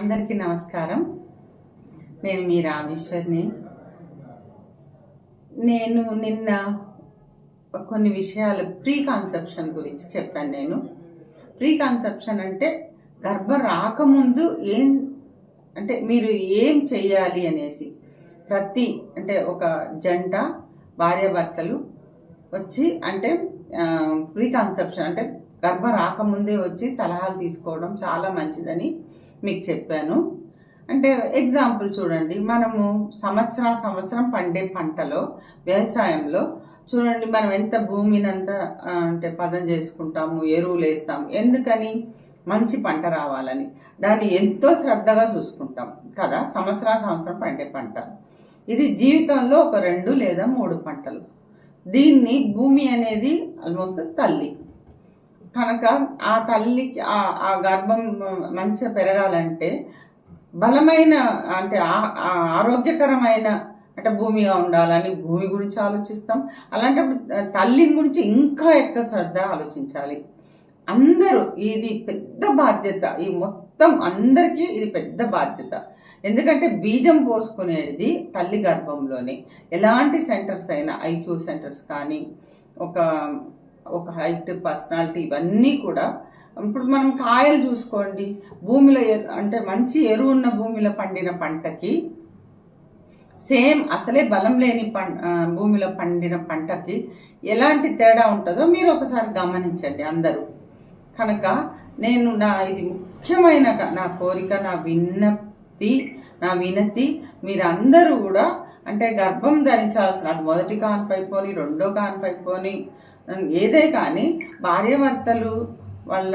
అందరికీ నమస్కారం. నేను మీ రామేశ్వర్ని. నేను నిన్న కొన్ని విషయాలు ప్రీ కాన్సెప్షన్ గురించి చెప్పాను. ప్రీ కాన్సెప్షన్ అంటే గర్భం రాకముందు అంటే మీరు ఏం చెయ్యాలి అనేసి అంటే ఒక జంట భార్యాభర్తలు వచ్చి అంటే ప్రీ కాన్సెప్షన్ అంటే గర్భం రాకముందే వచ్చి సలహాలు తీసుకోవడం చాలా మంచిదని మీకు చెప్పాను. అంటే ఎగ్జాంపుల్ చూడండి, మనము సంవత్సరం పండే పంటలో వ్యవసాయంలో చూడండి, మనం ఎంత భూమినంతా అంటే పదం చేసుకుంటాము, ఎరువులు వేస్తాము. ఎందుకని? మంచి పంట రావాలని. దాన్ని ఎంతో శ్రద్ధగా చూసుకుంటాం కదా. సంవత్సరం పండే పంట ఇది జీవితంలో ఒక 2 లేదా 3 పంటలు. దీన్ని భూమి అనేది ఆల్మోస్ట్ తల్లి కనుక ఆ తల్లికి ఆ గర్భం మంచిగా పెరగాలంటే బలమైన అంటే ఆరోగ్యకరమైన అంటే భూమిగా ఉండాలని భూమి గురించి ఆలోచిస్తాం. అలాంటప్పుడు తల్లి గురించి ఇంకా ఎక్కువ శ్రద్ధ ఆలోచించాలి. అందరూ ఇది పెద్ద బాధ్యత. ఈ మొత్తం అందరికీ ఇది పెద్ద బాధ్యత. ఎందుకంటే బీజం పోసుకునేది తల్లి గర్భంలోనే. ఎలాంటి సెంటర్స్ అయినా ఐక్యూ సెంటర్స్ కానీ ఒక హైట్, పర్సనాలిటీ, ఇవన్నీ కూడా ఇప్పుడు మనం కాయలు చూసుకోండి. భూమిలో అంటే మంచి ఎరువు ఉన్న భూమిలో పండిన పంటకి సేమ్ అసలే బలం లేని భూమిలో పండిన పంటకి ఎలాంటి తేడా ఉంటుందో మీరు ఒకసారి గమనించండి అందరూ. కనుక నేను ఇది ముఖ్యమైన నా కోరిక, నా వినతి మీరందరూ కూడా అంటే గర్భం ధరించాల్సిన, అది మొదటి కాన్పై పోని, రెండో కాన్పై పోని, ఏదే కానీ భార్యాభర్తలు వాళ్ళ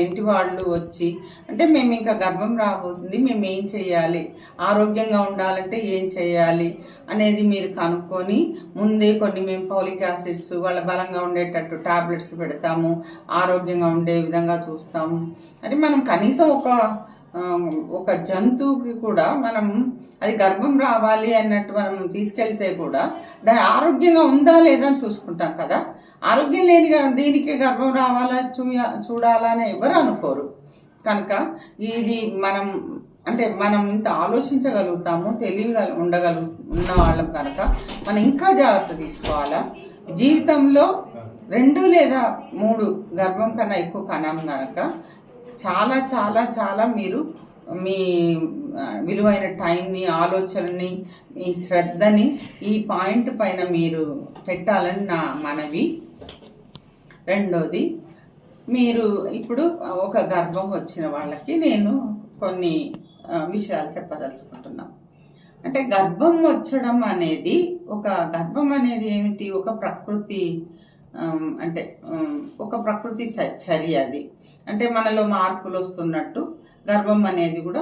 ఇంటి వాళ్ళు వచ్చి అంటే మేము ఇంకా గర్భం రాబోతుంది, మేము ఏం చేయాలి, ఆరోగ్యంగా ఉండాలంటే ఏం చేయాలి అనేది మీరు కనుక్కొని ముందే మేము ఫోలిక్ యాసిడ్స్ వాళ్ళ బలంగా ఉండేటట్టు టాబ్లెట్స్ పెడతాము, ఆరోగ్యంగా ఉండే విధంగా చూస్తాము. అది మనం కనీసం ఒక జంతువుకి కూడా మనం అది గర్భం రావాలి అన్నట్టు మనం తీసుకెళ్తే కూడా దాని ఆరోగ్యంగా ఉందా లేదా అని చూసుకుంటాం కదా. ఆరోగ్యం లేని దీనికి గర్భం రావాలా చూడాలా అని ఎవరు అనుకోరు. కనుక ఇది మనం ఇంత ఆలోచించగలుగుతాము, తెలివిగా ఉన్న వాళ్ళం కనుక మనం ఇంకా జాగ్రత్త తీసుకోవాలా. జీవితంలో 2 లేదా 3 గర్భం కన్నా ఎక్కువ కనం కనుక చాలా చాలా చాలా మీరు మీ విలువైన టైంని, ఆలోచనని, మీ శ్రద్ధని ఈ పాయింట్ పైన మీరు పెట్టాలని నా మనవి. రెండోది, మీరు ఇప్పుడు ఒక గర్భం వచ్చిన వాళ్ళకి నేను కొన్ని విషయాలు చెప్పదలుచుకుంటున్నాను. అంటే గర్భం వచ్చడం అనేది గర్భం అనేది ఏమిటి? ఒక ప్రకృతి చర్య. అది అంటే మనలో మార్పులు వస్తున్నట్టు గర్భం అనేది కూడా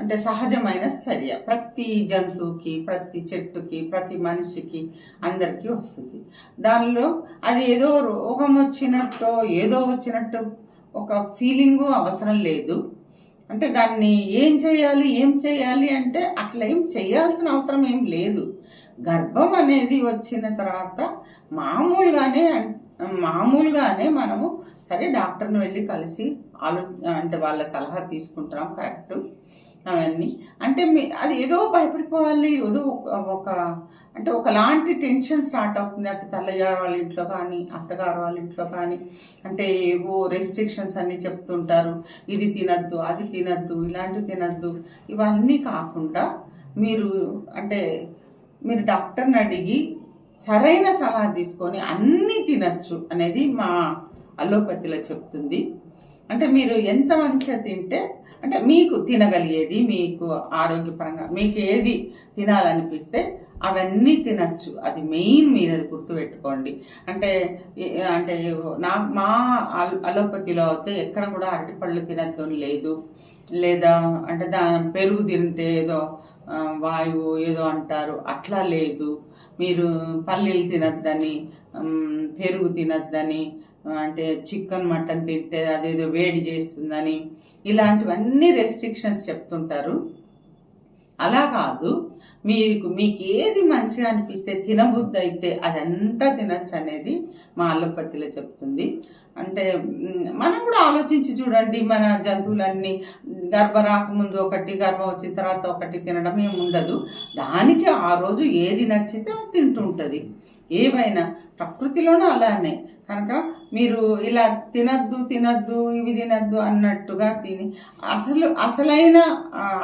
అంటే సహజమైన చర్య. ప్రతి జంతువుకి, ప్రతి చెట్టుకి, ప్రతి మనిషికి, అందరికీ వస్తుంది. దానిలో అది ఏదో రోగం వచ్చినట్టు ఒక ఫీలింగు అవసరం లేదు. అంటే దాన్ని ఏం చేయాలి అంటే అట్లా ఏం చేయాల్సిన అవసరం ఏం లేదు. గర్భం అనేది వచ్చిన తర్వాత మామూలుగానే మనము సరే డాక్టర్ని వెళ్ళి కలిసి అంటే వాళ్ళ సలహా తీసుకుంటున్నాం, కరెక్ట్. అవన్నీ అంటే అది ఏదో భయపడిపోవాలి, ఏదో అంటే ఒకలాంటి టెన్షన్ స్టార్ట్ అవుతుంది. అటు తల్లిగారు వాళ్ళ ఇంట్లో కానీ, అత్తగారు వాళ్ళ ఇంట్లో కానీ అంటే ఏవో రెస్ట్రిక్షన్స్ అన్నీ చెప్తుంటారు. ఇది తినద్దు, అది తినద్దు, ఇలాంటివి తినద్దు. ఇవన్నీ కాకుండా మీరు డాక్టర్ని అడిగి సరైన సలహా తీసుకొని అన్నీ తినచ్చు అనేది మా అలోపతిలో చెప్తుంది. అంటే మీరు ఎంత మంచిగా తింటే అంటే మీకు తినగలిగేది, మీకు ఆరోగ్యపరంగా మీకు ఏది తినాలనిపిస్తే అవన్నీ తినచ్చు. అది మెయిన్, మీరు అది గుర్తుపెట్టుకోండి. అంటే మా అలోపతిలో అయితే ఎక్కడ కూడా అరటిపళ్ళు తినద్దు లేదు, లేదా అంటే పెరుగు తింటే ఏదో వాయువు ఏదో అంటారు, అట్లా లేదు. మీరు పల్లీలు తినద్దని, పెరుగు తినద్దని, అంటే చికెన్, మటన్ తింటే అదేదో వేడి చేస్తుందని, ఇలాంటివన్నీ రెస్ట్రిక్షన్స్ చెప్తుంటారు. అలా కాదు, మీకు ఏది మంచిగా అనిపిస్తే, తినబుద్ధి అయితే అదంతా తినచ్చు అనేది మా అలోపతిలో చెప్తుంది. అంటే మనం కూడా ఆలోచించి చూడండి, మన జంతువులన్నీ గర్భం రాకముందు ఒకటి, గర్భం వచ్చిన తర్వాత ఒకటి తినడం ఏమి ఉండదు. దానికి ఆ రోజు ఏది నచ్చితే అది తింటుంటుంది. ఏవైనా ప్రకృతిలోనూ అలానే. కనుక మీరు ఇలా తినద్దు తినద్దు ఇవి తినద్దు అన్నట్టుగా తిని అసలైన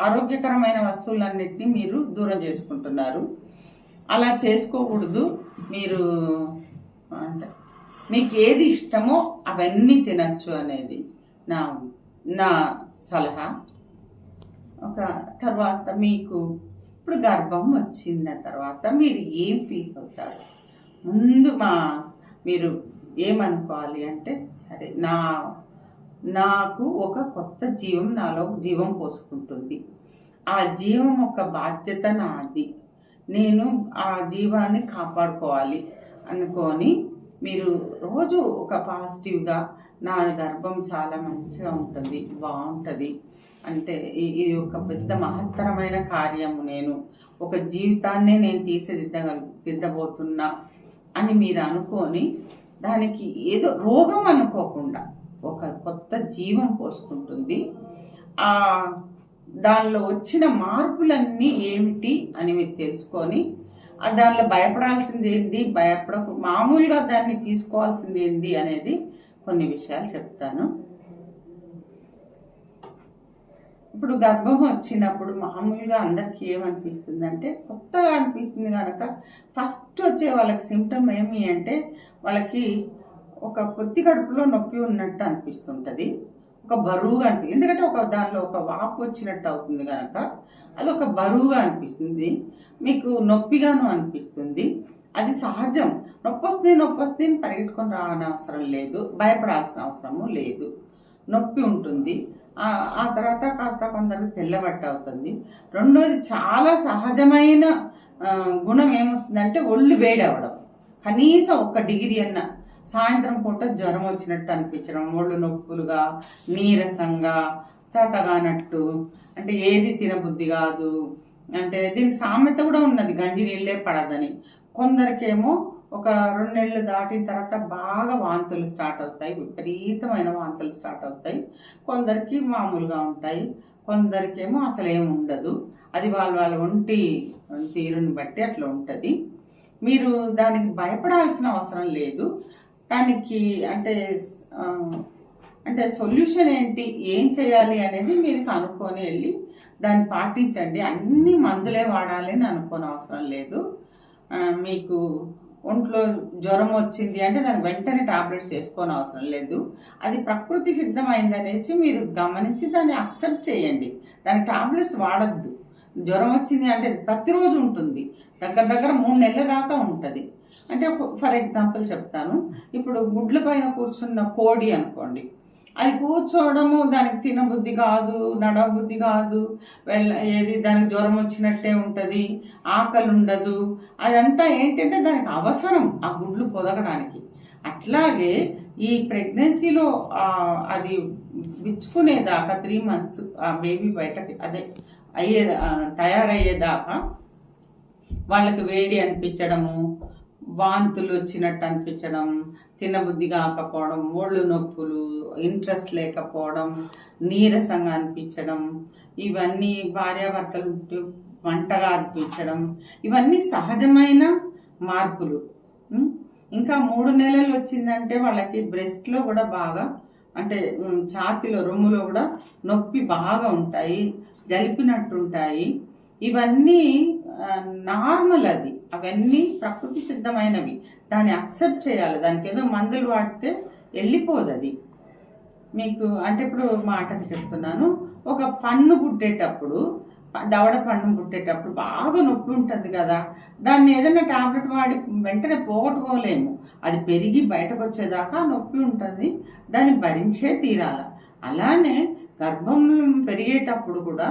ఆరోగ్యకరమైన వస్తువులన్నిటినీ మీరు దూరం చేసుకుంటున్నారు. అలా చేసుకోకూడదు. మీరు అంటే మీకు ఏది ఇష్టమో అవన్నీ తినచ్చు అనేది నా నా సలహా. ఒక తర్వాత మీకు ఇప్పుడు గర్భం వచ్చిన తర్వాత మీరు ఏం ఫీల్ అవుతారు? ముందు మీరు ఏమనుకోవాలి అంటే, సరే నాకు ఒక కొత్త జీవం నాలో జీవం పోసుకుంటుంది, ఆ జీవం ఒక బాధ్యత నాది, నేను ఆ జీవాన్ని కాపాడుకోవాలి అనుకొని మీరు రోజు ఒక పాజిటివ్గా నా గర్భం చాలా మంచిగా ఉంటుంది, బాగుంటుంది, అంటే ఇది ఒక పెద్ద మహత్తరమైన కార్యము, నేను ఒక జీవితాన్నే నేను తీర్చిదిద్దబోతున్నా అని మీరు అనుకొని దానికి ఏదో రోగం అనుకోకుండా ఒక కొత్త జీవం పోసుకుంటుంది. దానిలో వచ్చిన మార్పులన్నీ ఏమిటి అని మీరు తెలుసుకొని దానిలో భయపడాల్సింది ఏంది, మామూలుగా దాన్ని తీసుకోవాల్సింది ఏంది అనేది కొన్ని విషయాలు చెప్తాను. ఇప్పుడు గర్భం వచ్చినప్పుడు మామూలుగా అందరికీ ఏమనిపిస్తుంది అంటే కొత్తగా అనిపిస్తుంది. కనుక ఫస్ట్ వచ్చే వాళ్ళకి సిమ్టమ్ ఏమి అంటే వాళ్ళకి ఒక పొత్తి కడుపులో నొప్పి ఉన్నట్టు అనిపిస్తుంటుంది, ఒక బరువుగా ఎందుకంటే దానిలో ఒక వాపు వచ్చినట్టు అవుతుంది కనుక అది ఒక బరువుగా అనిపిస్తుంది, మీకు నొప్పిగాను అనిపిస్తుంది. అది సహజం. నొప్పి వస్తుంది పరిగెట్టుకొని రాని అవసరం లేదు, భయపడాల్సిన అవసరము లేదు. నొప్పి ఉంటుంది. ఆ తర్వాత కాస్త కొందరికి తెల్లబట్ట అవుతుంది. రెండోది చాలా సహజమైన గుణం ఏమొస్తుందంటే ఒళ్ళు వేడి అవ్వడం, కనీసం 1 డిగ్రీ అన్న. సాయంత్రం పూట జ్వరం వచ్చినట్టు అనిపించడం, ఒళ్ళు నొప్పులుగా, నీరసంగా, చేతగానట్టు, అంటే ఏది తినబుద్ధి కాదు. అంటే దీనికి సామెత కూడా ఉన్నది, గంజి నీళ్ళే పడదని. కొందరికేమో ఒక 2 నెలలు దాటిన తర్వాత బాగా వాంతులు స్టార్ట్ అవుతాయి, విపరీతమైన వాంతులు స్టార్ట్ అవుతాయి. కొందరికి మామూలుగా ఉంటాయి, కొందరికేమో అసలు ఏమి ఉండదు. అది వాళ్ళ ఒంటి తీరుని బట్టి అట్లా ఉంటుంది. మీరు దానికి భయపడాల్సిన అవసరం లేదు. దానికి అంటే సొల్యూషన్ ఏంటి, ఏం చేయాలి అనేది మీరు కనుక్కొని వెళ్ళి దాన్ని పాటించండి. అన్ని మందులే వాడాలి అని అనుకోని అవసరం లేదు. మీకు ఒంట్లో జ్వరం వచ్చింది అంటే దానికి వెంటనే టాబ్లెట్స్ వేసుకోని అవసరం లేదు. అది ప్రకృతి సిద్ధమైంది అనేసి మీరు గమనించి దాన్ని అక్సెప్ట్ చేయండి. దానికి టాబ్లెట్స్ వాడద్దు. జ్వరం వచ్చింది అంటే ప్రతిరోజు ఉంటుంది, దగ్గర 3 నెలల దాకా ఉంటుంది. అంటే ఫర్ ఎగ్జాంపుల్ చెప్తాను, ఇప్పుడు గుడ్ల పైన కూర్చున్న కోడి అనుకోండి, అది కూర్చోవడము దానికి తినబుద్ధి కాదు, నడబుద్ధి కాదు, ఏది దానికి జ్వరం వచ్చినట్టే ఉంటుంది, ఆకలి ఉండదు. అదంతా ఏంటంటే దానికి అవసరం ఆ గుడ్లు పొదగడానికి. అట్లాగే ఈ ప్రెగ్నెన్సీలో అది విచ్చుకునేదాకా 3 months ఆ బేబీ బయటకి తయారయ్యేదాకా వాళ్ళకి వేడి అనిపించడము, వాంతులు వచ్చినట్టు అనిపించడం, తినబుద్ధి కాకపోవడం, ఒళ్ళు నొప్పులు, ఇంట్రెస్ట్ లేకపోవడం, నీరసంగా అనిపించడం, ఇవన్నీ భార్యాభర్తలు వంటగా అనిపించడం, ఇవన్నీ సహజమైన మార్పులు. ఇంకా 3 నెలలు వచ్చిందంటే వాళ్ళకి బ్రెస్ట్లో కూడా బాగా, అంటే ఛాతీలో రొమ్ములో కూడా నొప్పి బాగా ఉంటాయి, జలిపినట్టు ఉంటాయి. ఇవన్నీ నార్మల్, అవన్నీ ప్రకృతి సిద్ధమైనవి. దాన్ని అక్సెప్ట్ చేయాలి. దానికి ఏదో మందులు వాడితే వెళ్ళిపోదు అది. మీకు అంటే ఇప్పుడు మాటకి చెప్తున్నాను, ఒక పన్ను పుట్టేటప్పుడు, దవడ పన్ను పుట్టేటప్పుడు బాగా నొప్పి ఉంటుంది కదా, దాన్ని ఏదైనా టాబ్లెట్ వాడి వెంటనే పోగొట్టుకోలేము. అది పెరిగి బయటకు వచ్చేదాకా నొప్పి ఉంటుంది, దాన్ని భరించే తీరాల. అలానే గర్భం పెరిగేటప్పుడు కూడా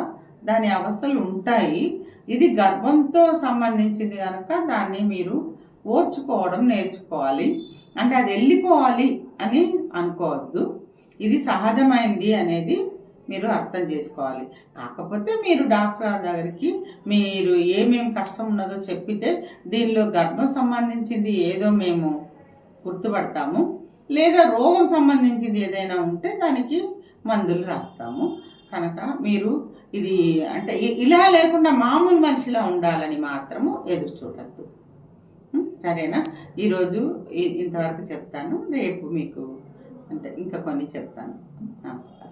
దాని అవస్థలు ఉంటాయి. ఇది గర్భంతో సంబంధించింది కనుక దాన్ని మీరు ఓర్చుకోవడం నేర్చుకోవాలి. అంటే అది వెళ్ళిపోవాలి అని అనుకోవద్దు, ఇది సహజమైంది అనేది మీరు అర్థం చేసుకోవాలి. కాకపోతే మీరు డాక్టర్ దగ్గరికి మీరు ఏమేమి కష్టం ఉన్నదో చెప్పితే దీనిలో గర్భం సంబంధించింది ఏదో మేము గుర్తుపడతాము, లేదా రోగం సంబంధించింది ఏదైనా ఉంటే దానికి మందులు రాస్తాము. కనుక మీరు ఇది అంటే ఇలా లేకుండా మామూలు మనిషిలా ఉండాలని మాత్రము ఎదురు చూడద్దు. సరేనా? ఈరోజు ఇంతవరకు చెప్తాను. రేపు మీకు అంటే ఇంకా కొన్ని చెప్తాను. నమస్కారం.